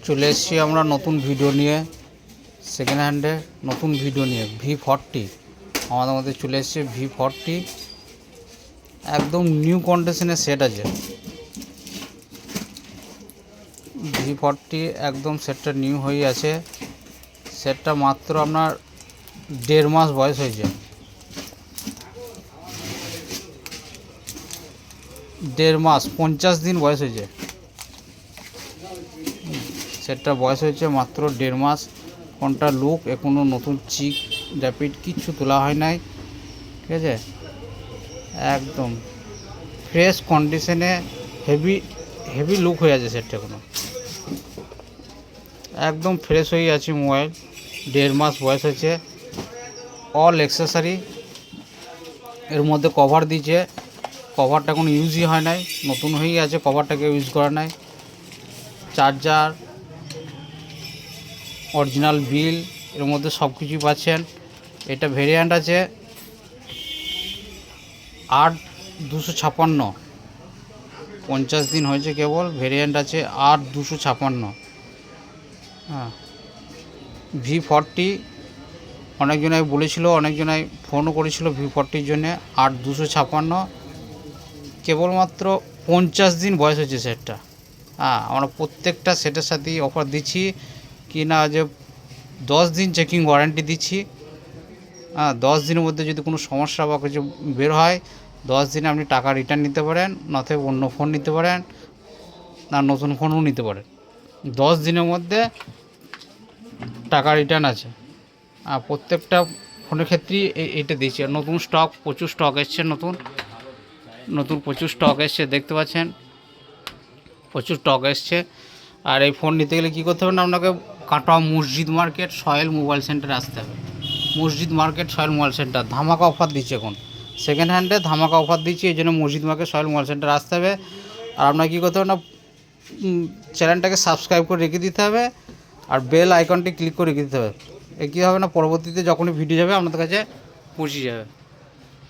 চলে এসেছি আমরা নতুন ভিডিও নিয়ে, সেকেন্ড হ্যান্ডে নতুন ভিডিও নিয়ে। V40 আমাদের মধ্যে চলে এসেছে। V40 একদম নিউ কন্ডিশনের সেট আছে। V40 একদম সেটটা নিউ হয়ে আছে। সেটটা মাত্র আপনার 1.5 মাস বয়স হয়েছে। 1.5 মাস 50 দিন বয়স হয়েছে। সেটটা বয়স হয়েছে মাত্র 1.5 মাস। ফোনটা লুক এখনও নতুন চিক র্যাপিড কিচ্ছু তোলা হয় নাই, ঠিক আছে। একদম ফ্রেশ কন্ডিশনে হেভি লুক হয়ে আছে সেটটা, এখনও একদম ফ্রেশ হয়ে আছে মোবাইল। 1.5 মাস বয়স হয়েছে। অল অ্যাক্সেসরি এর মধ্যে কভার দিয়েছে। কভারটা কোনো ইউজই হয় নাই, নতুন হয়েই আছে, কভারটাকে ইউজ করা নাই। চার্জার, অরিজিনাল বিল এর মধ্যে সব কিছুই পাচ্ছেন। এটা ভেরিয়েন্ট আছে 8256, 50 দিন হয়েছে কেবল। ভেরিয়েন্ট আছে 8256। হ্যাঁ, V40 অনেকজনাই বলেছিল, অনেকজনাই ফোনও করেছিল V40-র জন্যে। 8256 কেবলমাত্র 50 দিন বয়স হয়েছে সেটটা। হ্যাঁ, আমরা প্রত্যেকটা সেটের সাথেই অফার দিচ্ছি কি না, যে 10 দিন চেকিং ওয়ারেন্টি দিচ্ছি। হ্যাঁ, 10 দিনের মধ্যে যদি কোনো সমস্যা বা কিছু বের হয়, 10 দিনে আপনি টাকা রিটার্ন নিতে পারেন, নয়তো অন্য ফোন নিতে পারেন, না নতুন ফোনও নিতে পারেন। 10 দিনের মধ্যে টাকা রিটার্ন আছে। আর প্রত্যেকটা ফোনের ক্ষেত্রেই এইটা দিচ্ছি। আর নতুন স্টক, প্রচুর স্টক এসছে, নতুন প্রচুর স্টক এসছে, দেখতে পাচ্ছেন প্রচুর স্টক এসছে। আর এই ফোন নিতে গেলে কী করতে হবে না, আপনাকে কাটোয়া মসজিদ মার্কেট সোহেল মোবাইল সেন্টারে আসতে হবে। মসজিদ মার্কেট সোহেল মোবাইল সেন্টার ধামাকা অফার দিচ্ছে এখন, সেকেন্ড হ্যান্ডে ধামাকা অফার দিচ্ছি। এই জন্য মসজিদ মার্কেট সোহেল মোবাইল সেন্টারে আসতে হবে। আর আপনাকে কী করতে হবে না, চ্যানেলটাকে সাবস্ক্রাইব করে রেখে দিতে হবে, আর বেল আইকনটি ক্লিক করে রেখে দিতে হবে। এ কী হবে না, পরবর্তীতে যখনই ভিডিও যাবে আপনাদের কাছে পৌঁছে যাবে।